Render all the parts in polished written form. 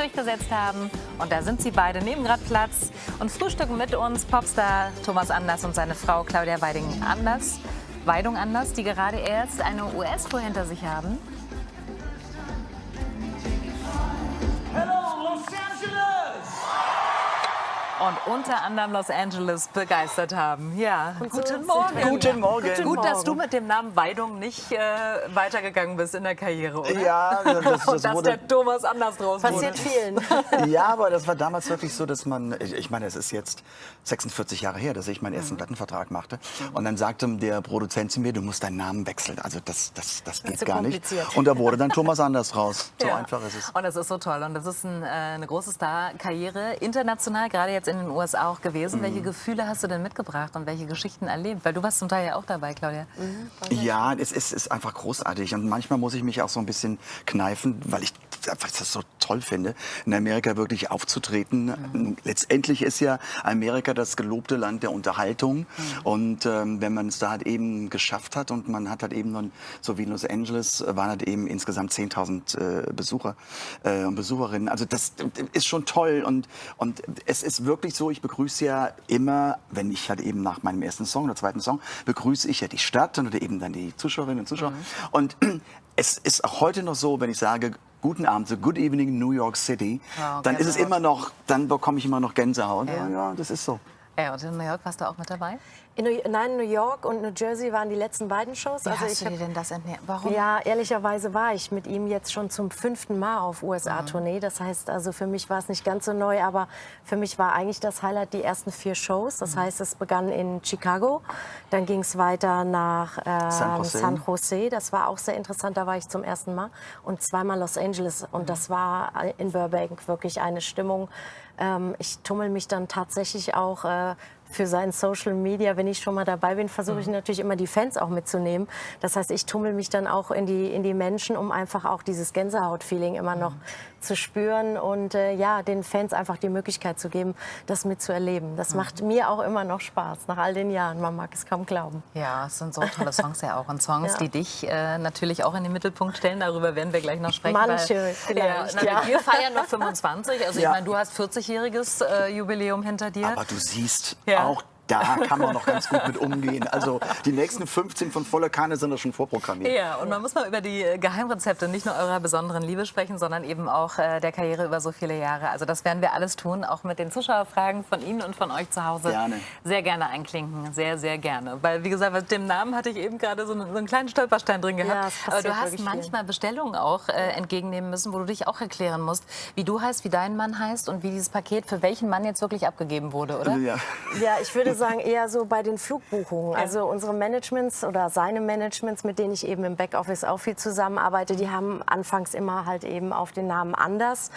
durchgesetzt haben. Und da sind sie beide, nehmen gerade Platz und frühstücken mit uns Popstar Thomas Anders und seine Frau Claudia Weidung Anders, die gerade erst eine US-Tour hinter sich haben. Hello, Los Angeles! Und unter anderem Los Angeles begeistert haben. Ja, guten Morgen. Guten Morgen. Gut, dass du mit dem Namen Weidung nicht weitergegangen bist in der Karriere, oder? Ja, Und dass der Thomas Anders draus wurde. Passiert vielen. Ja, aber das war damals wirklich so, dass man, ich meine, es ist jetzt 46 Jahre her, dass ich meinen ersten Plattenvertrag machte. Und dann sagte der Produzent zu mir, du musst deinen Namen wechseln. Also das geht so gar nicht. kompliziert. Und da wurde dann Thomas Anders raus. So Ja. einfach ist es. Und das ist so toll. Und das ist eine große Star-Karriere, international, gerade jetzt in den USA auch gewesen. Welche Gefühle hast du denn mitgebracht und welche Geschichten erlebt? Weil du warst zum Teil ja auch dabei, Claudia. Ja, es ist einfach großartig. Und manchmal muss ich mich auch so ein bisschen kneifen, weil ich das so toll finde, in Amerika wirklich aufzutreten. Letztendlich ist ja Amerika das gelobte Land der Unterhaltung. Und wenn man es da halt eben geschafft hat und man hat halt eben, dann, so wie in Los Angeles, waren halt eben insgesamt 10.000 Besucher und Besucherinnen. Also das ist schon toll. Und es ist wirklich so, ich begrüße ja immer, wenn ich halt eben nach meinem ersten Song oder zweiten Song, begrüße ich ja die Stadt und eben dann die Zuschauerinnen und Zuschauer. Und es ist auch heute noch so, wenn ich sage, guten Abend, so Good Evening New York City, dann ist es immer noch, dann bekomme ich immer noch Gänsehaut. Ja, das ist so. Ja, und in New York warst du auch mit dabei? Nein, New York und New Jersey waren die letzten beiden Shows. Wie Also hast du dir denn das entnehmt? Warum? Ja, ehrlicherweise war ich mit ihm jetzt schon zum 5. Mal auf USA-Tournee. Das heißt, also für mich war es nicht ganz so neu, aber für mich war eigentlich das Highlight die ersten 4 Shows. Das heißt, es begann in Chicago, dann ging es weiter nach San Jose. Das war auch sehr interessant, da war ich zum ersten Mal. Und 2-mal Los Angeles und das war in Burbank wirklich eine Stimmung. Ich tummel mich dann tatsächlich auch für seinen Social Media, wenn ich schon mal dabei bin, versuche ich natürlich immer die Fans auch mitzunehmen. Das heißt, ich tummel mich dann auch in die Menschen, um einfach auch dieses Gänsehaut-Feeling immer noch zu spüren und ja, den Fans einfach die Möglichkeit zu geben, das mitzuerleben. Das macht mir auch immer noch Spaß, nach all den Jahren. Man mag es kaum glauben. Ja, es sind so tolle Songs ja auch. Und Songs, die dich natürlich auch in den Mittelpunkt stellen. Darüber werden wir gleich noch sprechen. Manche vielleicht, ja. Wir feiern noch 25. Also ich meine, du hast 40-jähriges Jubiläum hinter dir. Aber du siehst, Ja. auch da kann man noch ganz gut mit umgehen. Also die nächsten 15 von Voller Kanne sind da schon vorprogrammiert. Ja, und man muss mal über die Geheimrezepte nicht nur eurer besonderen Liebe sprechen, sondern eben auch der Karriere über so viele Jahre. Also das werden wir alles tun, auch mit den Zuschauerfragen von Ihnen und von euch zu Hause. Gerne. Sehr gerne einklinken, sehr, sehr gerne. Weil, wie gesagt, mit dem Namen hatte ich eben gerade so einen kleinen Stolperstein drin gehabt. Ja, es aber passiert du hast wirklich manchmal Bestellungen auch entgegennehmen müssen, wo du dich auch erklären musst, wie du heißt, wie dein Mann heißt und wie dieses Paket für welchen Mann jetzt wirklich abgegeben wurde, oder? Ja. Ja, ich würde sagen eher so bei den Flugbuchungen. Also unsere Managements oder seine Managements, mit denen ich eben im Backoffice auch viel zusammenarbeite, die haben anfangs immer halt eben auf den Namen Anders.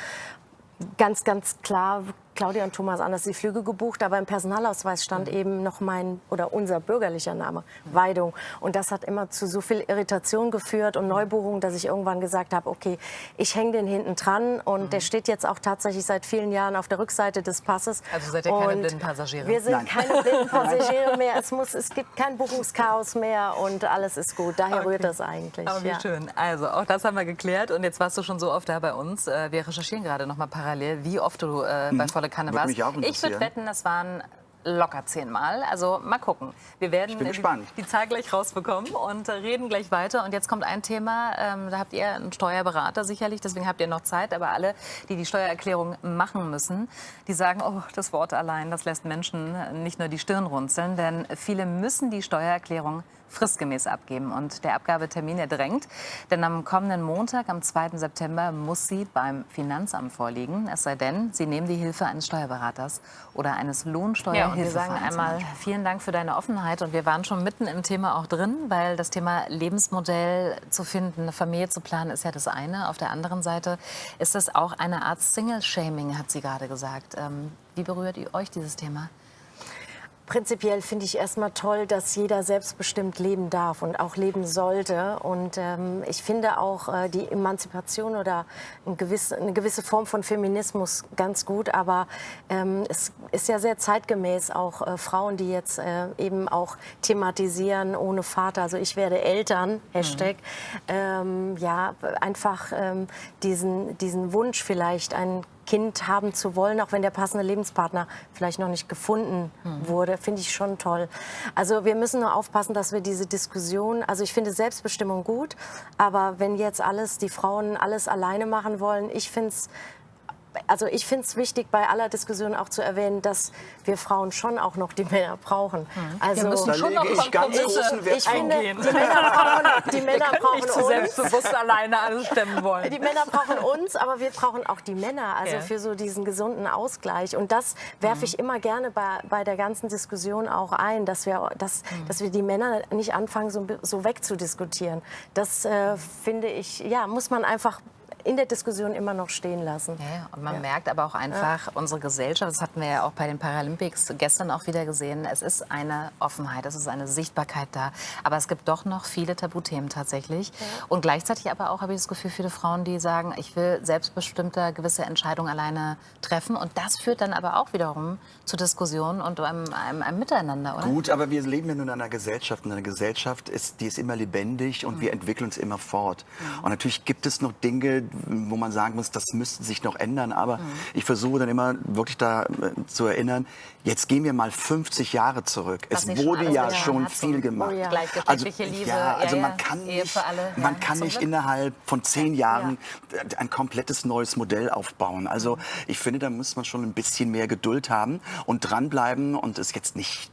Ganz, ganz klar, Claudia und Thomas Anders die Flüge gebucht, aber im Personalausweis stand eben noch mein oder unser bürgerlicher Name, Weidung. Und das hat immer zu so viel Irritation geführt und Neubuchung, dass ich irgendwann gesagt habe, okay, ich hänge den hinten dran und der steht jetzt auch tatsächlich seit vielen Jahren auf der Rückseite des Passes. Also seid ihr keine blinden Passagiere? Wir sind keine blinden Passagiere mehr. Es gibt kein Buchungschaos mehr und alles ist gut. Daher rührt das eigentlich. Aber wie schön. Also, auch das haben wir geklärt. Und jetzt warst du schon so oft da bei uns. Wir recherchieren gerade noch mal parallel, wie oft du bei Volle Kanne Würde warst. mich auch Ich würde interessieren. wetten, das waren locker 10-mal. Also mal gucken. Wir werden bin gespannt. die Zahl gleich rausbekommen und reden gleich weiter. Und jetzt kommt ein Thema, da habt ihr einen Steuerberater sicherlich, deswegen habt ihr noch Zeit. Aber alle, die die Steuererklärung machen müssen, die sagen, oh, das Wort allein, das lässt Menschen nicht nur die Stirn runzeln. Denn viele müssen die Steuererklärung fristgemäß abgeben. Und der Abgabetermin, der drängt. Denn am kommenden Montag, am 2. September, muss sie beim Finanzamt vorliegen. Es sei denn, sie nehmen die Hilfe eines Steuerberaters oder eines Lohnsteuerhilfevereins. Wir sagen einmal vielen Dank für deine Offenheit. Und wir waren schon mitten im Thema auch drin, weil das Thema Lebensmodell zu finden, eine Familie zu planen, ist ja das eine. Auf der anderen Seite ist es auch eine Art Single-Shaming, hat sie gerade gesagt. Wie berührt euch dieses Thema? Prinzipiell finde ich erstmal toll, dass jeder selbstbestimmt leben darf und auch leben sollte. Und ich finde auch die Emanzipation oder eine gewisse Form von Feminismus ganz gut. Aber es ist ja sehr zeitgemäß, auch Frauen, die jetzt eben auch thematisieren, ohne Vater, also ich werde Eltern, Hashtag, ja, einfach diesen Wunsch vielleicht, ein Kind haben zu wollen, auch wenn der passende Lebenspartner vielleicht noch nicht gefunden wurde, finde ich schon toll. Also wir müssen nur aufpassen, dass wir diese Diskussion, also ich finde Selbstbestimmung gut, aber wenn jetzt die Frauen alles alleine machen wollen, ich finde es wichtig, bei aller Diskussion auch zu erwähnen, dass wir Frauen schon auch noch die Männer brauchen. Also, Wir müssen schon noch ich ganz großen Wert ich finde, eingehen. die Männer brauchen nicht zu uns. selbstbewusst alleine alles stemmen wollen. Die Männer brauchen uns, aber wir brauchen auch die Männer, also Ja. für so diesen gesunden Ausgleich. Und das werfe ich immer gerne bei der ganzen Diskussion auch ein, dass wir die Männer nicht anfangen, so wegzudiskutieren. Das finde ich, ja, muss man einfach in der Diskussion immer noch stehen lassen. Ja, und man merkt aber auch einfach, unsere Gesellschaft, das hatten wir ja auch bei den Paralympics gestern auch wieder gesehen, es ist eine Offenheit, es ist eine Sichtbarkeit da. Aber es gibt doch noch viele Tabuthemen tatsächlich. Ja. Und gleichzeitig aber auch habe ich das Gefühl, viele Frauen, die sagen, ich will selbstbestimmte gewisse Entscheidungen alleine treffen. Und das führt dann aber auch wiederum zu Diskussionen und einem Miteinander, oder? Gut, aber wir leben ja nun in einer Gesellschaft. Und eine Gesellschaft die ist immer lebendig und wir entwickeln uns immer fort. Und natürlich gibt es noch Dinge, wo man sagen muss, das müsste sich noch ändern. Aber ich versuche dann immer wirklich da zu erinnern, jetzt gehen wir mal 50 Jahre zurück. Was Es sich wurde schon ja alles schon getan hat, viel so. gemacht. Oh ja. Gleichgeschlechtliche Liebe, also man Ehe kann für alle, man ja, kann zum nicht Glück. innerhalb von 10 Jahren ein komplettes neues Modell aufbauen. Also ich finde, da muss man schon ein bisschen mehr Geduld haben und dranbleiben und es jetzt nicht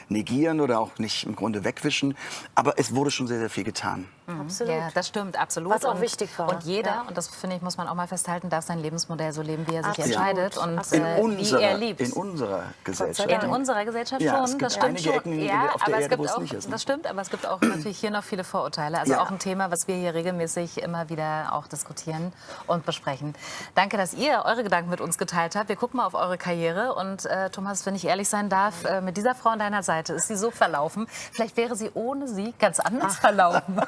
negieren oder auch nicht im Grunde wegwischen. Aber es wurde schon sehr, sehr viel getan. Absolut. Ja, das stimmt, absolut. Was auch wichtig war. Und jeder, Ja. und das finde ich, muss man auch mal festhalten, darf sein Lebensmodell so leben, wie er sich Absolut. entscheidet und Absolut. wie er liebt. In unserer Gesellschaft. In unserer Gesellschaft Ja, schon, es gibt das stimmt einige schon. Ecken Ja, auf der aber es Erde, gibt wo es auch, nicht ist, ne? das stimmt, aber es gibt auch natürlich hier noch viele Vorurteile. Also Ja. auch ein Thema, was wir hier regelmäßig immer wieder auch diskutieren und besprechen. Danke, dass ihr eure Gedanken mit uns geteilt habt. Wir gucken mal auf eure Karriere und Thomas, wenn ich ehrlich sein darf, mit dieser Frau an deiner Seite ist sie so verlaufen. Vielleicht wäre sie ohne sie ganz anders verlaufen.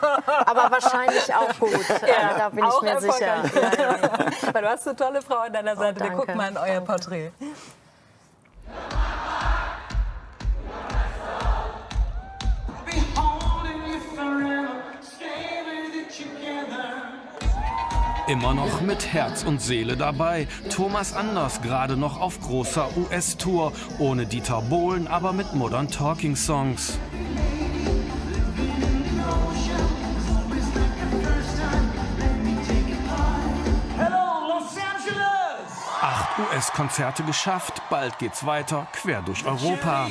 Aber wahrscheinlich auch gut. Da bin ich mir sicher. erfolgreich. Ja. Weil du hast eine tolle Frau an deiner Seite. Wir danke. gucken mal in euer Porträt. Immer noch mit Herz und Seele dabei. Thomas Anders gerade noch auf großer US-Tour. Ohne Dieter Bohlen, aber mit Modern Talking Songs. Hello, Los Angeles! 8 US-Konzerte geschafft. Bald geht's weiter, quer durch Europa.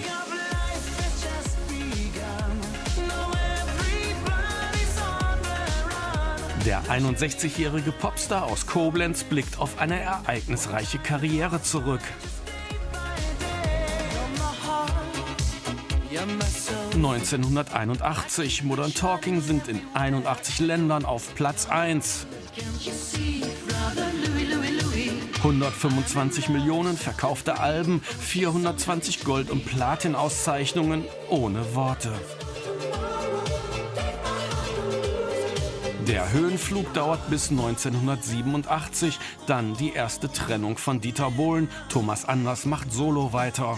Der 61-jährige Popstar aus Koblenz blickt auf eine ereignisreiche Karriere zurück. 1981, Modern Talking sind in 81 Ländern auf Platz 1. 125 Millionen verkaufte Alben, 420 Gold- und Platin-Auszeichnungen, ohne Worte. Der Höhenflug dauert bis 1987, dann die erste Trennung von Dieter Bohlen. Thomas Anders macht solo weiter.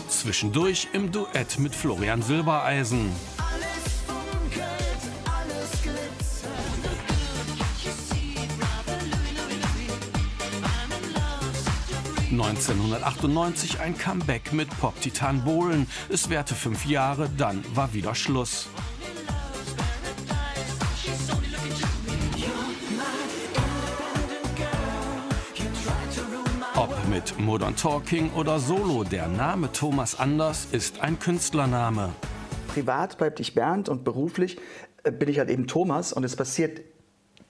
Zwischendurch im Duett mit Florian Silbereisen. 1998 ein Comeback mit Pop-Titan Bohlen. Es währte 5 Jahre, dann war wieder Schluss. Ob mit Modern Talking oder Solo, der Name Thomas Anders ist ein Künstlername. Privat bleibt ich Bernd und beruflich bin ich halt eben Thomas. Und es passiert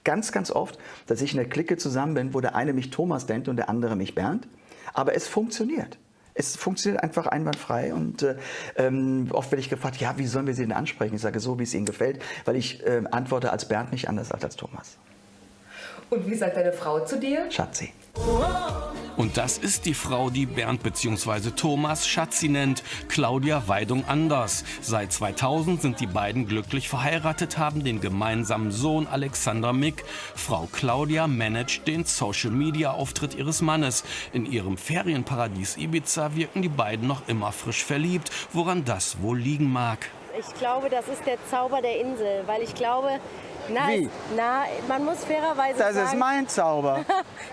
ganz, ganz oft, dass ich in der Clique zusammen bin, wo der eine mich Thomas nennt und der andere mich Bernd. Aber es funktioniert. Es funktioniert einfach einwandfrei und oft werde ich gefragt, ja, wie sollen wir sie denn ansprechen? Ich sage so, wie es ihnen gefällt, weil ich antworte als Bernd nicht anders als Thomas. Und wie sagt deine Frau zu dir? Schatzi. Und das ist die Frau, die Bernd bzw. Thomas Schatzi nennt, Claudia Weidung-Anders. Seit 2000 sind die beiden glücklich verheiratet, haben den gemeinsamen Sohn Alexander Mick. Frau Claudia managt den Social-Media-Auftritt ihres Mannes. In ihrem Ferienparadies Ibiza wirken die beiden noch immer frisch verliebt, woran das wohl liegen mag. Ich glaube, das ist der Zauber der Insel, weil ich glaube, Wie? man muss fairerweise Das sagen, ist mein Zauber.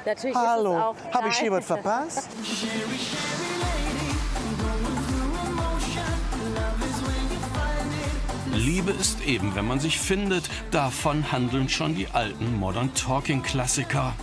natürlich Hallo, ist es auch. habe ich hier Nein. was verpasst? Liebe ist eben, wenn man sich findet. Davon handeln schon die alten Modern Talking Klassiker.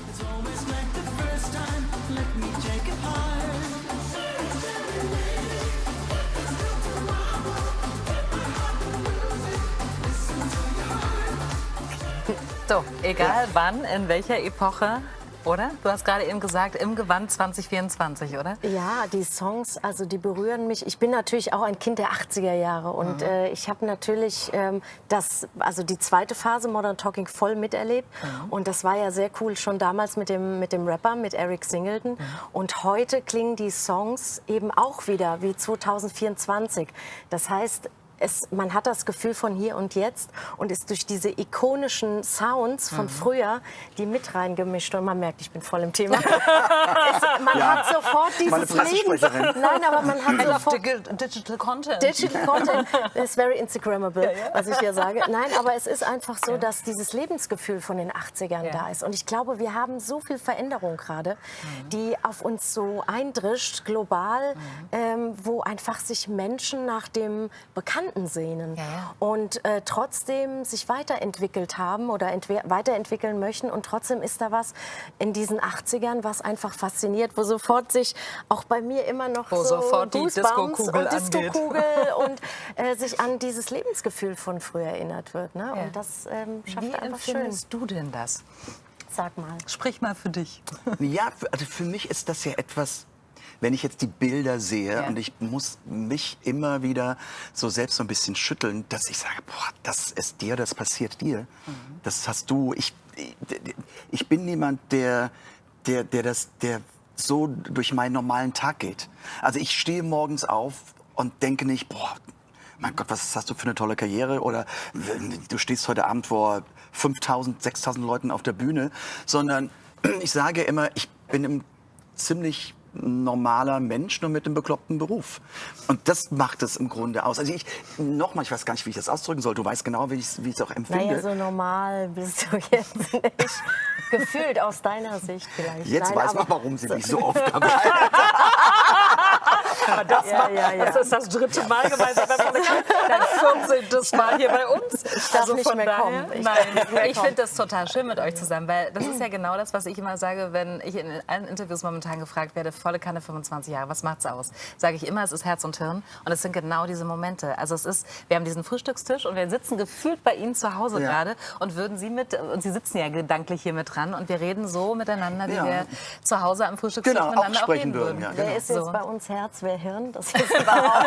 So, egal wann, in welcher Epoche, oder? Du hast gerade eben gesagt, im Gewand 2024, oder? Ja, die Songs, also die berühren mich. Ich bin natürlich auch ein Kind der 80er Jahre und ich habe natürlich die zweite Phase Modern Talking voll miterlebt und das war ja sehr cool schon damals mit dem Rapper, mit Eric Singleton und heute klingen die Songs eben auch wieder wie 2024. Das heißt, man hat das Gefühl von hier und jetzt und ist durch diese ikonischen Sounds von früher die mit reingemischt und man merkt, ich bin voll im Thema. Man hat sofort Meine dieses Leben. Pressesprecherin. Nein, aber man hat sofort Digital Content. Digital Content is very Instagrammable, was ich hier sage. Nein, aber es ist einfach so, dass dieses Lebensgefühl von den 80ern da ist. Und ich glaube, wir haben so viel Veränderung gerade, die auf uns so eindrischt, global, wo einfach sich Menschen nach dem Bekannten sehnen und trotzdem sich weiterentwickelt haben oder weiterentwickeln möchten. Und trotzdem ist da was in diesen 80ern, was einfach fasziniert, wo sofort sich auch bei mir immer noch Wo so sofort die Goosebumps Disco-Kugel und Disco-Kugel und sich an dieses Lebensgefühl von früher erinnert wird. Ne? Und das schafft Wie einfach schön. empfindest du denn das? Sag mal. Sprich mal für dich. Ja, also für mich ist das ja etwas, wenn ich jetzt die Bilder sehe und ich muss mich immer wieder so selbst so ein bisschen schütteln, dass ich sage, boah, das ist dir, das passiert dir. Das hast du. Ich bin niemand, der so durch meinen normalen Tag geht. Also ich stehe morgens auf und denke nicht, boah, mein Gott, was hast du für eine tolle Karriere? Oder du stehst heute Abend vor 5.000, 6.000 Leuten auf der Bühne. Sondern ich sage immer, ich bin ein ziemlich normaler Mensch, nur mit einem bekloppten Beruf. Und das macht es im Grunde aus. Also ich weiß gar nicht, wie ich das ausdrücken soll. Du weißt genau, wie ich es auch empfinde. Naja, so normal bist du jetzt nicht. Gefühlt aus deiner Sicht vielleicht. Jetzt Nein, weiß man, aber- warum sie mich so aufgehalten. Das ist das dritte Mal gemeinsam. Dein 14. Mal hier bei uns. Ich darf nicht mehr kommen. Ich finde das total schön mit euch zusammen, weil das ist ja genau das, was ich immer sage, wenn ich in allen Interviews momentan gefragt werde, volle Kanne 25 Jahre, was macht's aus? Sage ich immer, es ist Herz und Hirn und es sind genau diese Momente. Also wir haben diesen Frühstückstisch und wir sitzen gefühlt bei Ihnen zu Hause gerade und und Sie sitzen ja gedanklich hier mit dran und wir reden so miteinander, wie wir zu Hause am Frühstückstisch Genau, miteinander auch auch sprechen reden würden. würden. Ja, Wer genau. ist jetzt So. bei uns Herz, wer Hirn? Das ist überhaupt.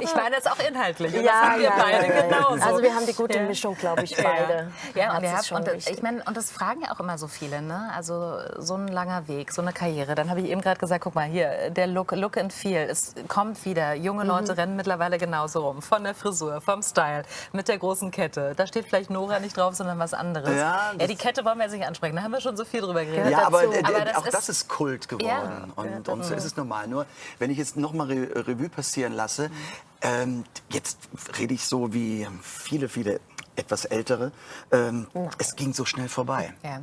Ich meine das auch inhaltlich. Und das haben wir beide genauso. Also wir haben die gute Mischung, glaube ich, beide. Ja, und, Das ist schon ich meine, und das fragen ja auch immer so viele, ne? Also so ein langer Weg, so eine Karriere. Dann habe ich eben gerade gesagt, guck mal hier, der Look and Feel, es kommt wieder. Junge Leute rennen mittlerweile genauso rum. Von der Frisur, vom Style, mit der großen Kette. Da steht vielleicht Nora nicht drauf, sondern was anderes. Ja, die Kette wollen wir jetzt nicht ansprechen, da haben wir schon so viel drüber geredet. Ja, aber, Aber auch das ist Kult geworden. Ja. Und so ist es normal. Nur, wenn ich jetzt noch mal Revue passieren lasse, jetzt rede ich so wie viele etwas Ältere, es ging so schnell vorbei. Ja.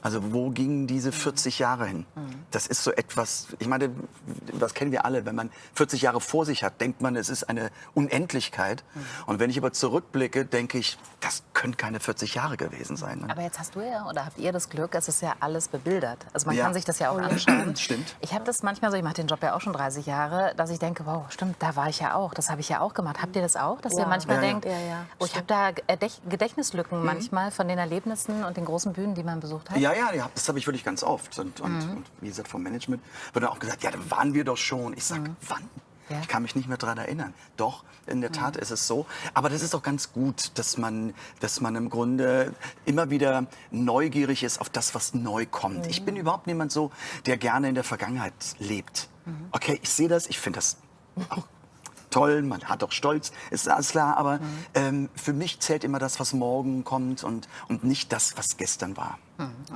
Also wo gingen diese 40 Jahre hin? Das ist so etwas, ich meine, das kennen wir alle, wenn man 40 Jahre vor sich hat, denkt man, es ist eine Unendlichkeit. Und wenn ich aber zurückblicke, denke ich, das können keine 40 Jahre gewesen sein. Ne? Aber jetzt hast du ja, oder habt ihr das Glück, es ist ja alles bebildert. Also man Ja. kann sich das ja auch anschauen. Stimmt. Ich habe das manchmal so, ich mache den Job ja auch schon 30 Jahre, dass ich denke, wow, stimmt, da war ich ja auch, das habe ich ja auch gemacht. Habt ihr das auch? Dass ihr manchmal Ja, ja. denkt, Ja, ja, oh, ich habe da Gedächtnislücken manchmal von den Erlebnissen und den großen Bühnen, die man besucht hat? Ja, das habe ich wirklich ganz oft. Und wie gesagt, vom Management wird dann auch gesagt, ja, da waren wir doch schon. Ich sage, wann? Ja. Ich kann mich nicht mehr daran erinnern. Doch, in der Tat ist es so. Aber das ist auch ganz gut, dass man im Grunde immer wieder neugierig ist auf das, was neu kommt. Ich bin überhaupt niemand so, der gerne in der Vergangenheit lebt. Okay, ich sehe das, ich finde das auch toll, man hat auch Stolz, ist alles klar, aber für mich zählt immer das, was morgen kommt und nicht das, was gestern war.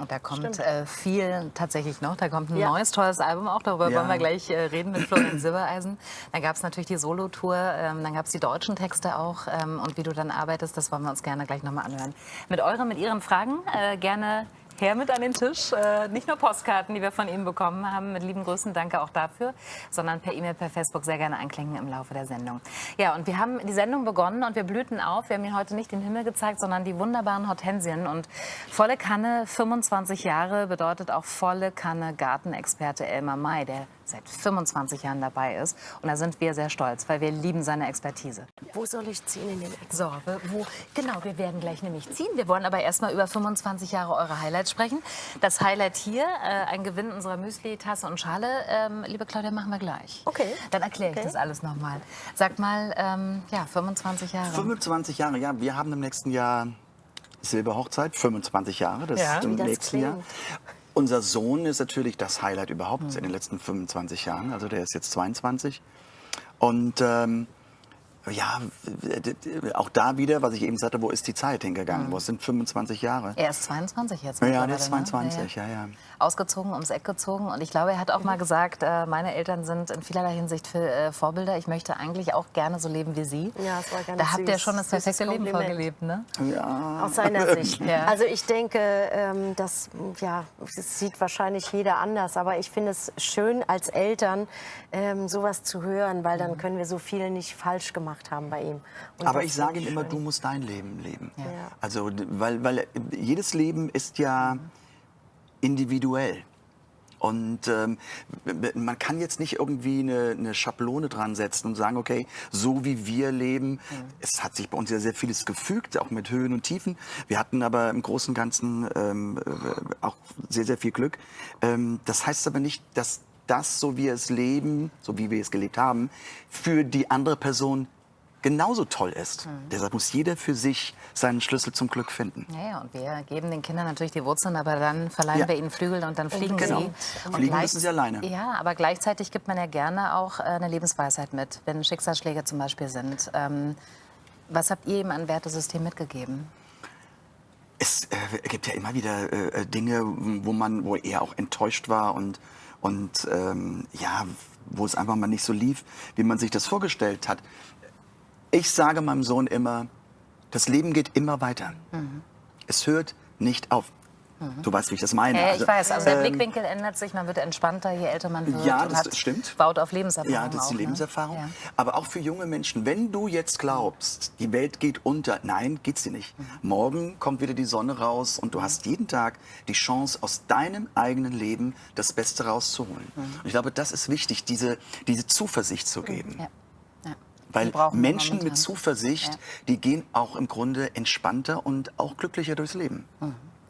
Und da kommt viel tatsächlich noch. Da kommt ein Ja. neues, tolles Album auch. Darüber Ja. wollen wir gleich reden mit Florian Silbereisen. Dann gab es natürlich die Solo-Tour. Dann gab es die deutschen Texte auch. Und wie du dann arbeitest, das wollen wir uns gerne gleich nochmal anhören. Mit Ihren Fragen gerne her mit an den Tisch. Nicht nur Postkarten, die wir von Ihnen bekommen haben. Mit lieben Grüßen, danke auch dafür. Sondern per E-Mail, per Facebook sehr gerne einklinken im Laufe der Sendung. Ja, und wir haben die Sendung begonnen und wir blühten auf. Wir haben Ihnen heute nicht den Himmel gezeigt, sondern die wunderbaren Hortensien. Und volle Kanne, 25 Jahre, bedeutet auch volle Kanne Gartenexperte Elmar May, der seit 25 Jahren dabei ist. Und da sind wir sehr stolz, weil wir lieben seine Expertise. Wo soll ich ziehen in den Ecken? So, genau, wir werden gleich nämlich ziehen. Wir wollen aber erstmal über 25 Jahre eure Highlights sprechen. Das Highlight hier, ein Gewinn unserer Müsli-Tasse und Schale, liebe Claudia, machen wir gleich. Okay. Dann erkläre ich das alles nochmal. Sag mal, 25 Jahre. 25 Jahre, ja, wir haben im nächsten Jahr Silberhochzeit, 25 Jahre, das Ja. ist im Wie das nächsten Jahr. klingt. Unser Sohn ist natürlich das Highlight überhaupt in den letzten 25 Jahren, also der ist jetzt 22. Und ja, auch da wieder, was ich eben sagte, wo ist die Zeit hingegangen? Wo sind 25 Jahre? Er ist 22 jetzt. Ja, mittlerweile, der ist ne? 22, ja. Ausgezogen, ums Eck gezogen. Und ich glaube, er hat auch mal gesagt, meine Eltern sind in vielerlei Hinsicht Vorbilder. Ich möchte eigentlich auch gerne so leben wie Sie. Ja, es war ganz Da habt ihr süß. schon das Süßes perfekte Leben Kompliment. vorgelebt, ne? Aus seiner Sicht. Ja. Also ich denke, das sieht wahrscheinlich jeder anders, aber ich finde es schön als Eltern, sowas zu hören, weil dann können wir so viel nicht falsch gemacht haben bei ihm. Und Aber das ich sage finde ihm immer, schön. du musst dein Leben leben. Ja. Also, weil jedes Leben ist ja individuell. Und man kann jetzt nicht irgendwie eine Schablone dran setzen und sagen, okay, so wie wir leben, es hat sich bei uns ja sehr vieles gefügt, auch mit Höhen und Tiefen. Wir hatten aber im Großen und Ganzen auch sehr, sehr viel Glück. Das heißt aber nicht, dass das, so wie wir es leben, so wie wir es gelebt haben, für die andere Person genauso toll ist. Deshalb muss jeder für sich seinen Schlüssel zum Glück finden. Ja, und wir geben den Kindern natürlich die Wurzeln, aber dann verleihen Ja. wir ihnen Flügel und dann fliegen Genau. sie. Und Fliegen gleich- müssen sie alleine. Ja, aber gleichzeitig gibt man ja gerne auch eine Lebensweisheit mit, wenn Schicksalsschläge zum Beispiel sind. Was habt ihr ihm an Wertesystem mitgegeben? Es gibt ja immer wieder Dinge, wo er auch enttäuscht war und ja, wo es einfach mal nicht so lief, wie man sich das vorgestellt hat. Ich sage meinem Sohn immer, das Leben geht immer weiter. Es hört nicht auf. Du weißt, wie ich das meine. Ja, ich weiß, also der ähm, Blickwinkel ändert sich, man wird entspannter, je älter man wird. Ja, und das hat, stimmt. Baut auf Lebenserfahrung Ja, das ist die auf, ne? Lebenserfahrung. Ja. Aber auch für junge Menschen, wenn du jetzt glaubst, die Welt geht unter, nein, geht sie nicht. Morgen kommt wieder die Sonne raus und du hast jeden Tag die Chance, aus deinem eigenen Leben das Beste rauszuholen. Und ich glaube, das ist wichtig, diese Zuversicht zu geben. Ja. Ja. Weil Die brauchen wir Menschen mit momentan. Zuversicht, Ja. die gehen auch im Grunde entspannter und auch glücklicher durchs Leben.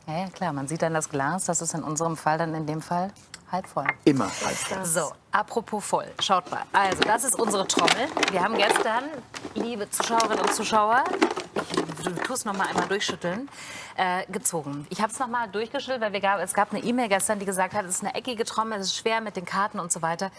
Ja, klar, man sieht dann das Glas, das ist in unserem Fall dann in dem Fall halb voll. Immer halb. So, apropos voll, schaut mal. Also, das ist unsere Trommel. Wir haben gestern, liebe Zuschauerinnen und Zuschauer, du tust noch mal einmal durchschütteln, gezogen. Ich habe es noch mal durchgeschüttelt, weil es gab eine E-Mail gestern, die gesagt hat, es ist eine eckige Trommel, es ist schwer mit den Karten und so weiter.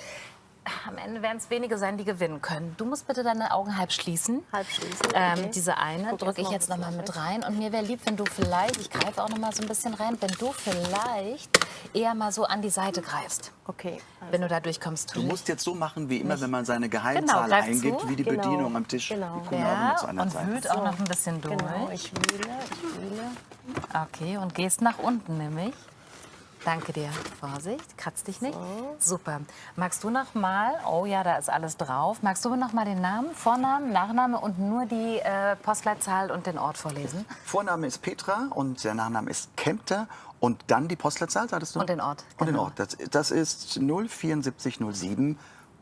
Am Ende werden es wenige sein, die gewinnen können. Du musst bitte deine Augen halb schließen. Halb schließen, okay. Diese eine Guck drücke ich jetzt jetzt noch noch ein mal bisschen mit rein. Und mir wäre lieb, wenn du vielleicht, ich greife auch noch mal so ein bisschen rein, wenn du vielleicht eher mal so an die Seite greifst. Okay. Wenn du da durchkommst. Du musst jetzt so machen, wie immer, wenn man seine Genau, Geheimzahl greif eingibt, zu. wie die Genau, Bedienung am Tisch. genau. Die gucken auch immer Ja, zur anderen und Seite. wühlt auch noch ein bisschen durch. Genau, ich wühle. Okay, und gehst nach unten nämlich. Danke dir. Vorsicht, kratz dich nicht. Super. Magst du noch mal, oh ja, da ist alles drauf. Magst du noch mal den Namen, Vornamen, Nachname und nur die Postleitzahl und den Ort vorlesen? Vorname ist Petra und der Nachname ist Kempter und dann die Postleitzahl, sagtest du? Und den Ort, Und den genau. Ort. Das ist 07407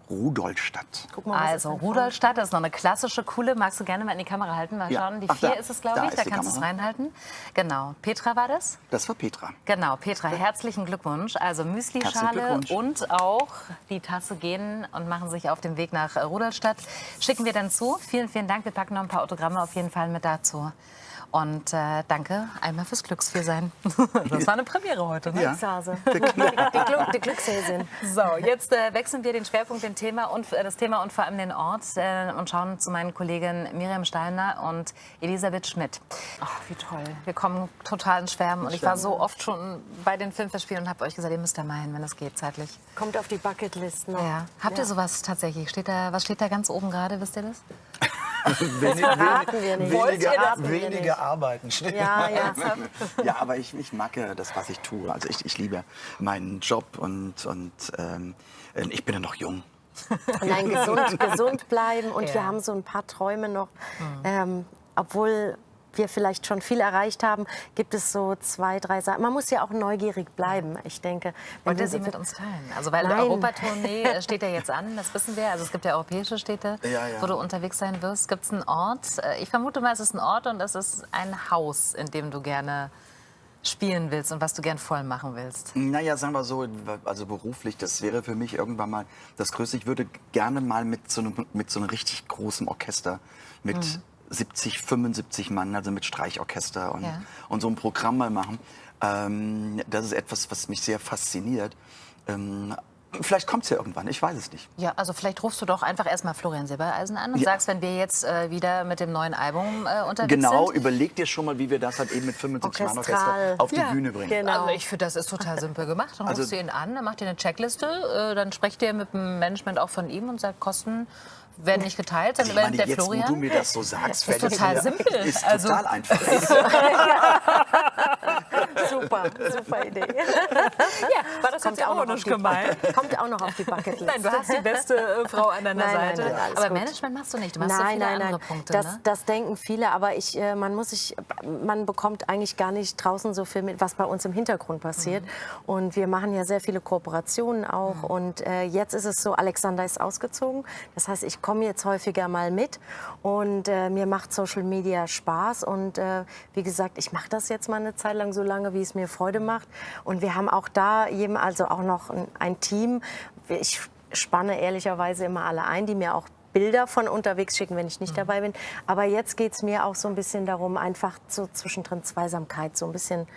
Rudolstadt. Guck mal, was Also ist denn Rudolstadt, das ist noch eine klassische, coole, magst du gerne mal in die Kamera halten, mal Ja. schauen. Die Ach, 4 da. ist es, glaube Da ich, ist da die kannst du es Kamera. reinhalten. Genau, Petra war das? Das war Petra. Genau, Petra, herzlichen Glückwunsch. Also Herzlichen Müslischale Glückwunsch. und auch die Tasse gehen und machen sich auf den Weg nach Rudolstadt. Schicken wir dann zu. Vielen, vielen Dank. Wir packen noch ein paar Autogramme auf jeden Fall mit dazu. Und danke einmal fürs Glücksfehlsein. Das war eine Premiere heute, ne? Ja. Glückshase. Die Glückshäsin. So, jetzt wechseln wir den Schwerpunkt, das Thema und vor allem den Ort und schauen zu meinen Kolleginnen Miriam Steiner und Elisabeth Schmidt. Ach, wie toll. Wir kommen total ins Schwärmen und ich war so oft schon bei den Filmfestspielen und habe euch gesagt, ihr müsst da mal hin, wenn es geht, zeitlich. Kommt auf die Bucketlist noch. Ja. Habt ihr sowas tatsächlich? Was steht da ganz oben gerade, wisst ihr das? Verraten wir nicht. Wenige arbeiten. Ja, ja. Ja, aber ich mag ja das, was ich tue. Also ich liebe meinen Job und ich bin ja noch jung. Nein, gesund bleiben und wir haben so ein paar Träume noch. Obwohl wir vielleicht schon viel erreicht haben, gibt es so 2, 3 Sachen. Man muss ja auch neugierig bleiben, ich denke. Wollt ihr sie mit uns teilen? Also weil die Nein. Europatournee steht ja jetzt an, das wissen wir. Also es gibt ja europäische Städte, Ja. wo du unterwegs sein wirst. Gibt es einen Ort? Ich vermute mal, es ist ein Ort und es ist ein Haus, in dem du gerne spielen willst und was du gern voll machen willst. Naja, sagen wir so, also beruflich, das wäre für mich irgendwann mal das Größte. Ich würde gerne mal mit so einem richtig großen Orchester, mit 70, 75 Mann, also mit Streichorchester und so ein Programm mal machen. Das ist etwas, was mich sehr fasziniert. Vielleicht kommt es ja irgendwann, ich weiß es nicht. Ja, also vielleicht rufst du doch einfach erstmal Florian Silbereisen an und sagst, wenn wir jetzt wieder mit dem neuen Album unterwegs Genau, sind. überleg dir schon mal, wie wir das halt eben mit 75 Mann Orchester Orchestral. auf die Bühne bringen. Genau. Also ich finde, das ist total simpel gemacht. Dann Also- rufst du ihn an, dann macht ihr eine Checkliste, dann sprecht ihr mit dem Management auch von ihm und sagt, Kosten werden nicht geteilt, dann Ich meine, übernimmt der jetzt, Florian. wo du mir das so sagst, ist fällt es total mir- simpel. Ist Also- total einfach. Super Idee. Ja, war das Kommt jetzt auch noch ironisch auf die gemeint? Kommt auch noch auf die Bucketlist. Nein, du hast die beste Frau an deiner Nein, nein, Seite. nein, alles Aber gut. Management machst du nicht. Du machst so viele andere Punkte. Ne? Das denken viele, aber man bekommt eigentlich gar nicht draußen so viel mit, was bei uns im Hintergrund passiert. Und wir machen ja sehr viele Kooperationen auch. Und jetzt ist es so, Alexander ist ausgezogen. Das heißt, ich komme jetzt häufiger mal mit und mir macht Social Media Spaß. Und wie gesagt, ich mache das jetzt mal eine Zeit lang, so lange, wie es mir Freude macht. Und wir haben auch da auch noch ein Team. Ich spanne ehrlicherweise immer alle ein, die mir auch Bilder von unterwegs schicken, wenn ich nicht dabei bin. Aber jetzt geht es mir auch so ein bisschen darum, einfach so zwischendrin Zweisamkeit, so ein bisschen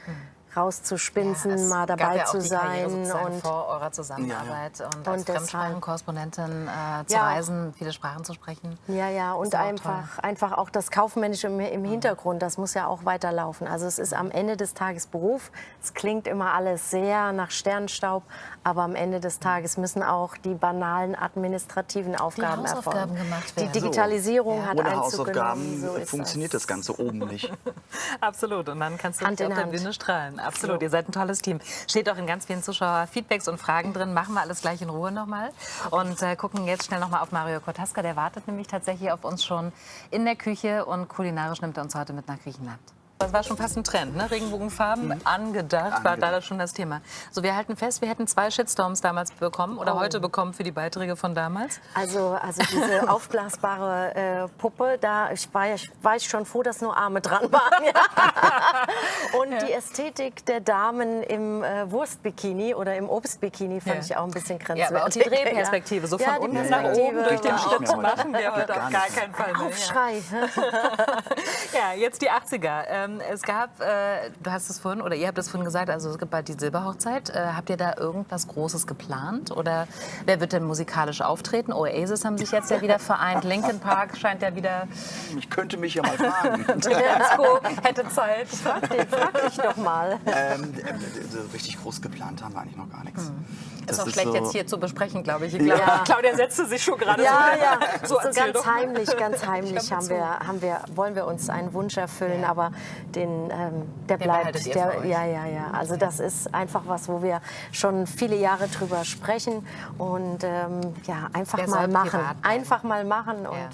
rauszuspinsen, es mal gab dabei ja auch zu die Karriere sein. sozusagen Und vor eurer Zusammenarbeit und als deshalb- Fremdsprachenkorrespondentin zu Ja. reisen, viele Sprachen zu sprechen. ja, und Ist auch toll. einfach auch das Kaufmännische im Hintergrund, das muss ja auch weiterlaufen. Also es ist am Ende des Tages Beruf. Es klingt immer alles sehr nach Sternstaub, aber am Ende des Tages müssen auch die banalen administrativen Aufgaben Hausaufgaben erfolgen. gemacht Die werden. Digitalisierung hat Ohne Einzug genommen. Hausaufgaben So ist funktioniert das Ganze oben nicht. Absolut. Und dann kannst du Hand nicht in auf der Hand. Bühne strahlen. Absolut. Ihr seid ein tolles Team. Steht auch in ganz vielen Zuschauer-Feedbacks und Fragen drin. Machen wir alles gleich in Ruhe nochmal. Und gucken jetzt schnell nochmal auf Mario Kotaska. Der wartet nämlich tatsächlich auf uns schon in der Küche. Und kulinarisch nimmt er uns heute mit nach Griechenland. Das war schon fast ein Trend, ne? Regenbogenfarben angedacht, war da schon das Thema. So, wir halten fest, wir hätten 2 Shitstorms damals bekommen oder heute bekommen für die Beiträge von damals. Also diese aufblasbare Puppe, da war ich schon froh, dass nur Arme dran waren. Ja. Und die Ästhetik der Damen im Wurstbikini oder im Obstbikini fand ich auch ein bisschen grenzwertig. Ja, aber auch die Drehperspektive, so von Ja, die unten nach Perspektive, oben durch den ja. Schritt Nicht mehr, machen wir heute auf gar keinen Fall mehr. Aufschrei. Ja, jetzt die 80er. Es gab, du hast es vorhin, oder ihr habt es vorhin gesagt, also es gibt bald die Silberhochzeit. Habt ihr da irgendwas Großes geplant? Oder wer wird denn musikalisch auftreten? Oasis haben sich jetzt ja wieder vereint. Linkin Park scheint ja wieder... Ich könnte mich ja mal fragen. Disco hätte Zeit. Frag dich doch mal. So richtig groß geplant haben wir eigentlich noch gar nichts. Ist Das auch schlecht so- jetzt hier zu besprechen, glaube ich. Ich glaube, Ja. Claudia setzte sich schon gerade Ja, so. ja, So, so erzähl doch mal. ganz heimlich wollen wir uns einen Wunsch erfüllen, aber der behaltet bleibt. ihr für euch. Ja. Also das ist einfach was, wo wir schon viele Jahre drüber sprechen und einfach Der mal soll machen. privat bleiben. Einfach mal machen und Ja.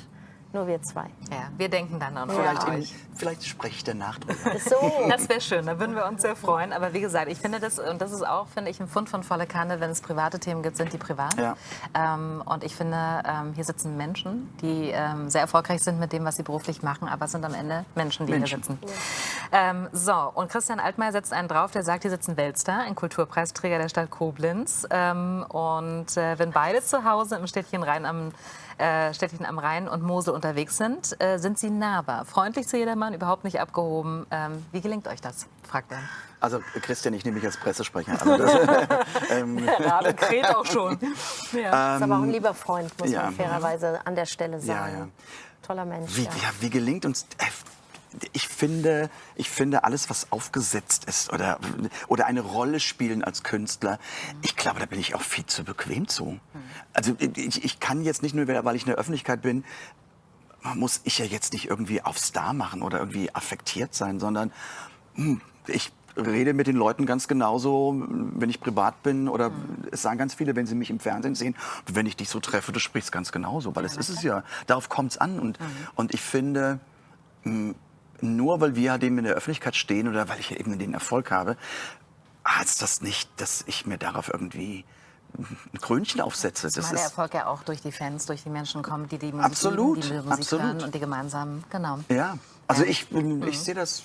nur wir 2. Ja, wir denken dann an euch. Vielleicht spreche ich danach drüber. So. Das wäre schön, da würden wir uns sehr freuen. Aber wie gesagt, ich finde das, und das ist auch, finde ich, ein Fund von voller Kanne, wenn es private Themen gibt, sind die privat. Ja. Und ich finde, hier sitzen Menschen, die sehr erfolgreich sind mit dem, was sie beruflich machen, aber es sind am Ende Menschen, die hier sitzen. So, und Christian Altmaier setzt einen drauf, der sagt, hier sitzt ein Weltstar, ein Kulturpreisträger der Stadt Koblenz. Wenn beide zu Hause im Städtchen Rhein am Städtchen am Rhein und Mosel unterwegs sind, sind Sie nahbar, freundlich zu jedermann, überhaupt nicht abgehoben. Wie gelingt euch das, fragt er. Also Christian, ich nehme mich als Pressesprecher. Also das, Gerade kräht auch schon. Ja. Ist aber auch ein lieber Freund, muss ja. man fairerweise an der Stelle sagen. Ja, ja. Toller Mensch. Wie gelingt uns... Ich finde, alles, was aufgesetzt ist oder eine Rolle spielen als Künstler, ich glaube, da bin ich auch viel zu bequem zu. Also ich kann jetzt nicht nur, weil ich in der Öffentlichkeit bin, muss ich ja jetzt nicht irgendwie auf Star machen oder irgendwie affektiert sein, sondern ich rede mit den Leuten ganz genauso, wenn ich privat bin oder es sagen ganz viele, wenn sie mich im Fernsehen sehen, wenn ich dich so treffe, du sprichst ganz genauso, weil es ist es ja, darauf kommt es an und ich finde, nur weil wir halt eben in der Öffentlichkeit stehen oder weil ich eben den Erfolg habe, heißt das nicht, dass ich mir darauf irgendwie ein Krönchen aufsetze. Das der Erfolg ja auch durch die Fans, durch die Menschen kommt, die Musik absolut, lieben, die Musik hören und die gemeinsam, genau. Ja, also ich sehe das.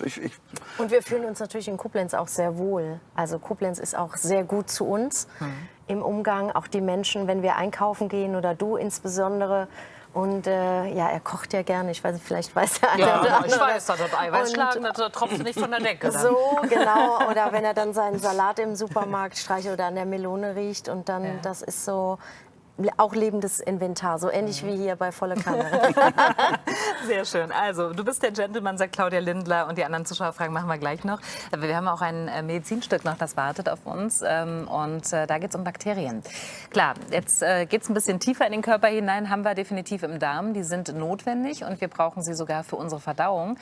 Und wir fühlen uns natürlich in Koblenz auch sehr wohl. Also Koblenz ist auch sehr gut zu uns im Umgang. Auch die Menschen, wenn wir einkaufen gehen oder du insbesondere. Und ja, er kocht ja gerne. Ich weiß nicht, vielleicht weiß der eine oder andere. Ich weiß, dass das Eiweiß schlagen, das tropft nicht von der Decke. Dann. So, genau. Oder wenn er dann seinen Salat im Supermarkt streichelt oder an der Melone riecht. Und dann, das ist so auch lebendes Inventar. So ähnlich wie hier bei Volle Kanne. Sehr schön. Also, du bist der Gentleman, sagt Claudia Lindler. Und die anderen Zuschauerfragen machen wir gleich noch. Aber wir haben auch ein Medizinstück noch, das wartet auf uns. Da geht es um Bakterien. Klar, jetzt geht es ein bisschen tiefer in den Körper hinein. Haben wir definitiv im Darm. Die sind notwendig und wir brauchen sie sogar für unsere Verdauung.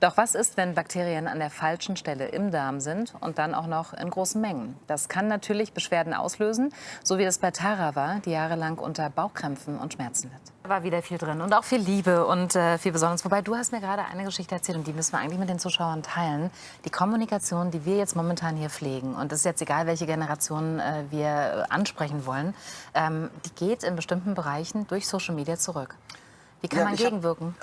Doch was ist, wenn Bakterien an der falschen Stelle im Darm sind und dann auch noch in großen Mengen? Das kann natürlich Beschwerden auslösen, so wie es bei Tara war, die jahrelang unter Bauchkrämpfen und Schmerzen litt. Da war wieder viel drin und auch viel Liebe und viel Besonderes. Wobei, du hast mir gerade eine Geschichte erzählt und die müssen wir eigentlich mit den Zuschauern teilen. Die Kommunikation, die wir jetzt momentan hier pflegen, und es ist jetzt egal, welche Generation wir ansprechen wollen, die geht in bestimmten Bereichen durch Social Media zurück. Wie kann man gegenwirken?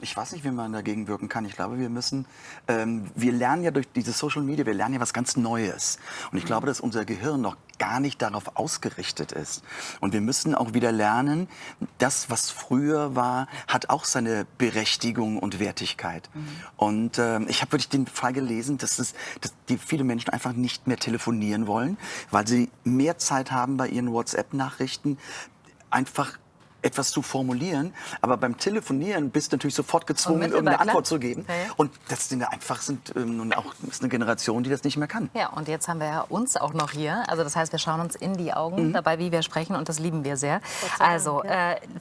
Ich weiß nicht, wie man dagegen wirken kann. Ich glaube, wir lernen ja durch diese Social Media, wir lernen ja was ganz Neues. Und ich glaube, dass unser Gehirn noch gar nicht darauf ausgerichtet ist. Und wir müssen auch wieder lernen, das, was früher war, hat auch seine Berechtigung und Wertigkeit. Und ich habe wirklich den Fall gelesen, dass die viele Menschen einfach nicht mehr telefonieren wollen, weil sie mehr Zeit haben bei ihren WhatsApp-Nachrichten, einfach etwas zu formulieren, aber beim Telefonieren bist du natürlich sofort gezwungen, irgendeine Antwort zu geben. Ja. Und das sind nun auch ist eine Generation, die das nicht mehr kann. Ja, und jetzt haben wir ja uns auch noch hier. Also das heißt, wir schauen uns in die Augen dabei, wie wir sprechen, und das lieben wir sehr. Also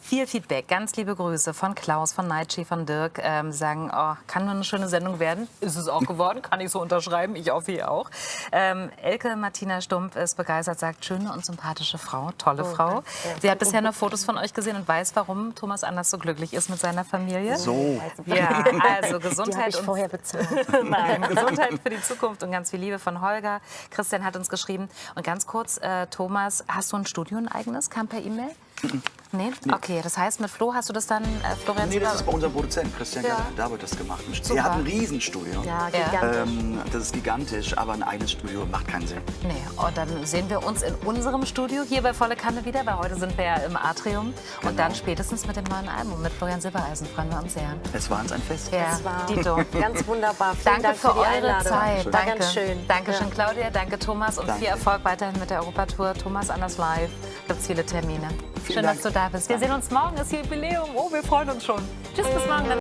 viel Feedback, ganz liebe Grüße von Klaus, von Nightchi, von Dirk. Sagen, oh, kann nur eine schöne Sendung werden. Ist es auch geworden, kann ich so unterschreiben. Ich hoffe, ihr auch. Elke Martina Stumpf ist begeistert, sagt, schöne und sympathische Frau, tolle Frau. Sie hat bisher noch Fotos von euch gesehen und weiß, warum Thomas Anders so glücklich ist mit seiner Familie. So. Ja, also Gesundheit. Die ich vorher bezahlt. Nein, Gesundheit für die Zukunft und ganz viel Liebe von Holger. Christian hat uns geschrieben. Und ganz kurz, Thomas, hast du ein Studio, ein eigenes? Kam per E-Mail? Nee? Okay, das heißt, mit Flo hast du das dann, Florian? Nee, das ist bei unserem Produzenten, Christian Galler. Da wird das gemacht. Er hat ein Riesenstudio. Ja, gigantisch. Das ist gigantisch, aber ein eigenes Studio macht keinen Sinn. Nee, und dann sehen wir uns in unserem Studio hier bei Volle Kanne wieder, weil heute sind wir ja im Atrium. Und dann spätestens mit dem neuen Album, mit Florian Silbereisen, freuen wir uns sehr. Es war uns ein Fest. Ja, Es war Dito. ganz wunderbar. Vielen Danke Dank für die eure Einladung. Zeit. War Danke. ganz schön. Dankeschön, Claudia. Danke, Thomas. Und Danke. viel Erfolg weiterhin mit der Europatour. Thomas Anders live. Gibt viele Termine. Schön, Dank. dass du da bist. Wir sehen uns morgen. Es ist Jubiläum. Oh, wir freuen uns schon. Tschüss, bis morgen.